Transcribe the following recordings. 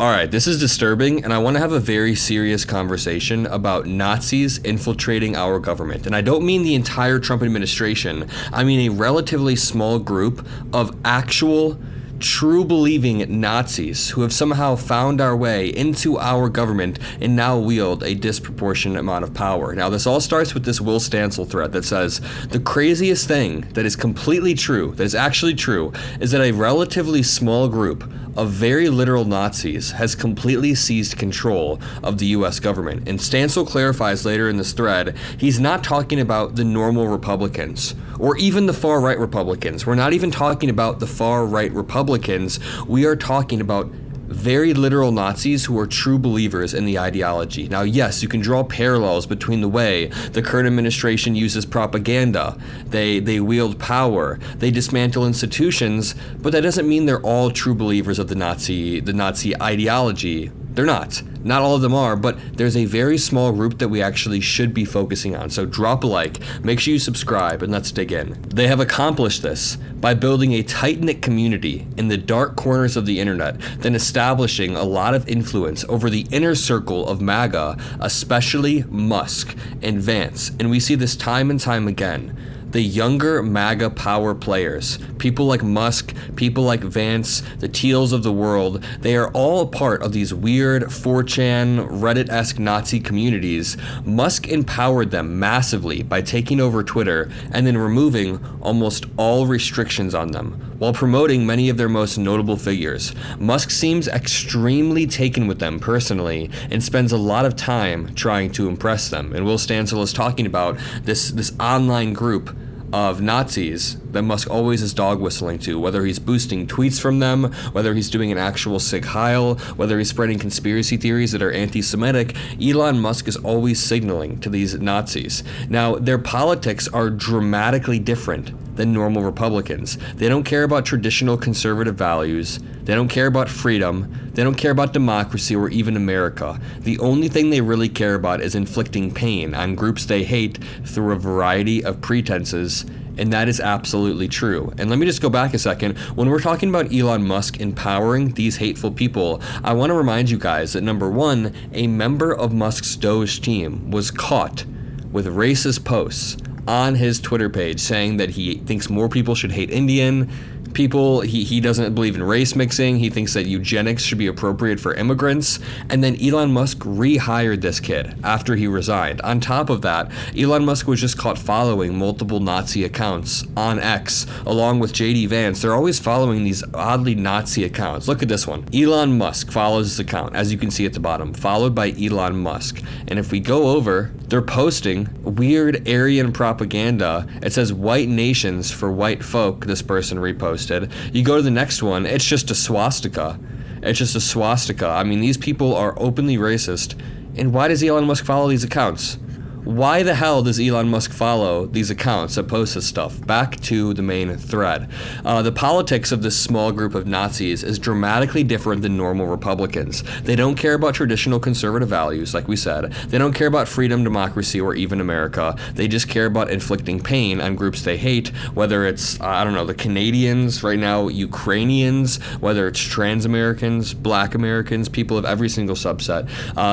Alright, this is disturbing, and I want to have a very serious conversation about Nazis infiltrating our government. And I don't mean the entire Trump administration, I mean a relatively small group of actual, true believing Nazis who have somehow found our way into our government and now wield a disproportionate amount of power. Now, this all starts with this Will Stancil thread that says, the craziest thing that is completely true, that is actually true, is that a relatively small group of very literal Nazis has completely seized control of the US government. And Stancil clarifies later in this thread, he's not talking about the normal Republicans or even the far-right Republicans. We're not even talking about the far-right Republicans. We are talking about very literal Nazis who are true believers in the ideology. Now, yes, you can draw parallels between the way the current administration uses propaganda, they wield power, they dismantle institutions, but that doesn't mean they're all true believers of the Nazi ideology. They're not. Not all of them are, but there's a very small group that we actually should be focusing on. So drop a like, make sure you subscribe, and let's dig in. They have accomplished this by building a tight-knit community in the dark corners of the internet, then establishing a lot of influence over the inner circle of MAGA, especially Musk and Vance. And we see this time and time again. The younger MAGA power players, people like Musk, people like Vance, the Teals of the world, they are all a part of these weird 4chan, Reddit-esque Nazi communities. Musk empowered them massively by taking over Twitter and then removing almost all restrictions on them, while promoting many of their most notable figures. Musk seems extremely taken with them personally and spends a lot of time trying to impress them. And Will Stancil is talking about this online group of Nazis that Musk always is dog whistling to, whether he's boosting tweets from them, whether he's doing an actual Sig Heil, whether he's spreading conspiracy theories that are anti-Semitic. Elon Musk is always signaling to these Nazis. Now, their politics are dramatically different than normal Republicans. They don't care about traditional conservative values. They don't care about freedom. They don't care about democracy or even America. The only thing they really care about is inflicting pain on groups they hate through a variety of pretenses. And that is absolutely true. And let me just go back a second. When we're talking about Elon Musk empowering these hateful people, I want to remind you guys that number one, a member of Musk's Doge team was caught with racist posts on his Twitter page saying that he thinks more people should hate Indian people. He doesn't believe in race mixing. He thinks that eugenics should be appropriate for immigrants. And then Elon Musk rehired this kid after he resigned. On top of that, Elon Musk was just caught following multiple Nazi accounts on X, along with JD Vance. They're always following these oddly Nazi accounts. Look at this one. Elon Musk follows this account, as you can see at the bottom, followed by Elon Musk. And if we go over, they're posting weird Aryan propaganda. It says white nations for white folk, this person reposted. You go to the next one, it's just a swastika. It's just a swastika. I mean, these people are openly racist. And why does Elon Musk follow these accounts? Why the hell does Elon Musk follow these accounts that post this stuff? Back to the main thread. The politics of this small group of Nazis is dramatically different than normal Republicans. They don't care about traditional conservative values, like we said. They don't care about freedom, democracy, or even America. They just care about inflicting pain on groups they hate, whether it's, the Canadians, right now, Ukrainians, whether it's trans Americans, black Americans, people of every single subset.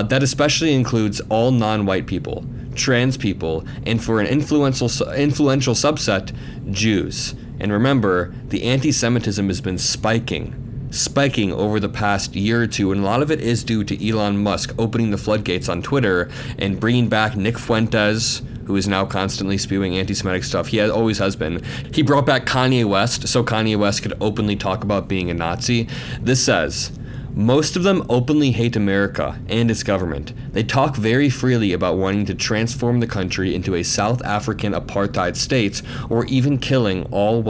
That especially includes all non-white people, trans people, and for an influential subset, Jews. And remember, the anti-Semitism has been spiking over the past year or two, and a lot of it is due to Elon Musk opening the floodgates on Twitter and bringing back Nick Fuentes, who is now constantly spewing anti-Semitic stuff. He always has been. He brought back Kanye West so Kanye West could openly talk about being a Nazi. This says, most of them openly hate America and its government. They talk very freely about wanting to transform the country into a South African apartheid state, or even killing all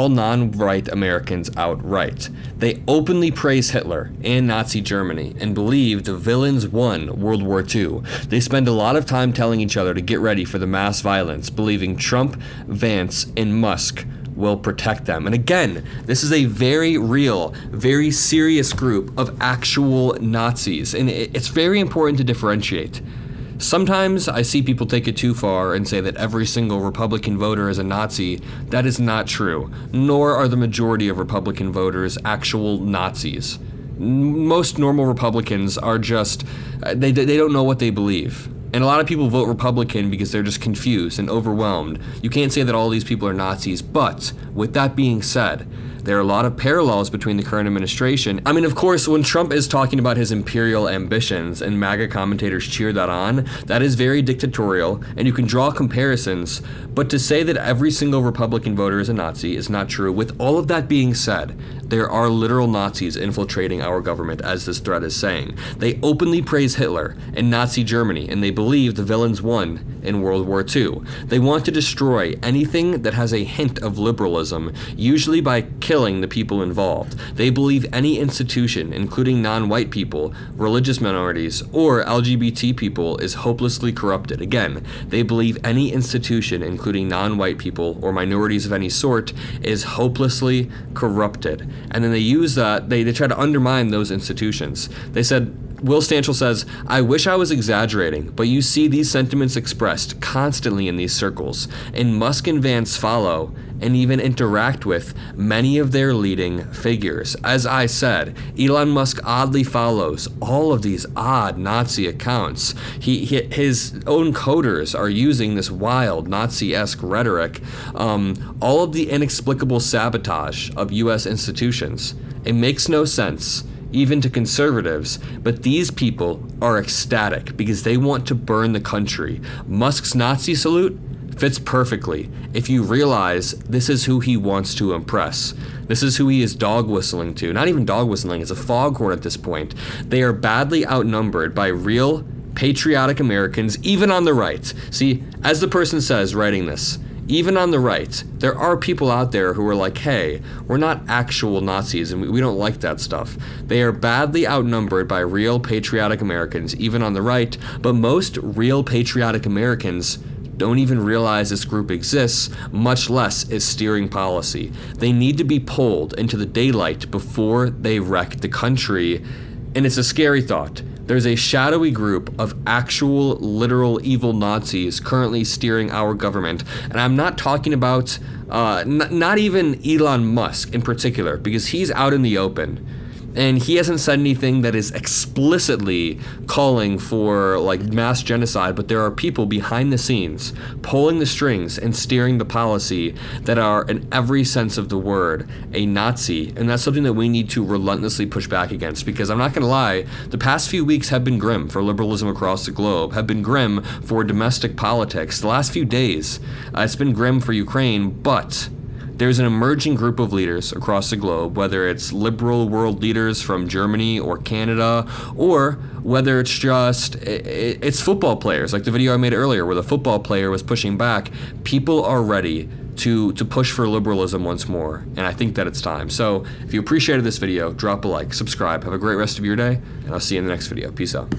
non-white Americans outright. They openly praise Hitler and Nazi Germany and believe the villains won World War II. They spend a lot of time telling each other to get ready for the mass violence, believing Trump, Vance, and Musk will protect them. And again, this is a very real, very serious group of actual Nazis. And it's very important to differentiate. Sometimes I see people take it too far and say that every single Republican voter is a Nazi. That is not true. Nor are the majority of Republican voters actual Nazis. most normal Republicans are just, they don't know what they believe. And a lot of people vote Republican because they're just confused and overwhelmed. You can't say that all these people are Nazis, but with that being said, there are a lot of parallels between the current administration. I mean, of course, when Trump is talking about his imperial ambitions and MAGA commentators cheer that on, that is very dictatorial, and you can draw comparisons. But to say that every single Republican voter is a Nazi is not true. With all of that being said, there are literal Nazis infiltrating our government, as this thread is saying. They openly praise Hitler and Nazi Germany, and they believe the villains won in World War II. They want to destroy anything that has a hint of liberalism, usually by killing the people involved. They believe any institution, including non-white people, religious minorities, or LGBT people, is hopelessly corrupted. Again, they believe any institution, including non-white people or minorities of any sort, is hopelessly corrupted. And then they use that, they try to undermine those institutions. They said, Will Stanchel says, I wish I was exaggerating, but you see these sentiments expressed constantly in these circles, and Musk and Vance follow and even interact with many of their leading figures. As I said, Elon Musk oddly follows all of these odd Nazi accounts. His own coders are using this wild Nazi-esque rhetoric. All of the inexplicable sabotage of U.S. institutions. It makes no sense, even to conservatives, but these people are ecstatic because they want to burn the country. Musk's Nazi salute fits perfectly if you realize this is who he wants to impress. This is who he is dog whistling to. Not even dog whistling, it's a foghorn at this point. They are badly outnumbered by real patriotic Americans, even on the right. See, as the person says writing this, even on the right, there are people out there who are like, hey, we're not actual Nazis and we don't like that stuff. They are badly outnumbered by real patriotic Americans, even on the right, but most real patriotic Americans don't even realize this group exists, much less is steering policy. They need to be pulled into the daylight before they wreck the country, and it's a scary thought. There's a shadowy group of actual, literal evil Nazis currently steering our government. And I'm not talking about, not even Elon Musk in particular, because he's out in the open. And he hasn't said anything that is explicitly calling for like mass genocide, but there are people behind the scenes pulling the strings and steering the policy that are, in every sense of the word, a Nazi. And that's something that we need to relentlessly push back against, because I'm not going to lie, the past few weeks have been grim for liberalism across the globe, have been grim for domestic politics. The last few days, it's been grim for Ukraine, but there's an emerging group of leaders across the globe, whether it's liberal world leaders from Germany or Canada, or whether it's just, it's football players, like the video I made earlier where the football player was pushing back. People are ready to push for liberalism once more, and I think that it's time. So if you appreciated this video, drop a like, subscribe, have a great rest of your day, and I'll see you in the next video. Peace out.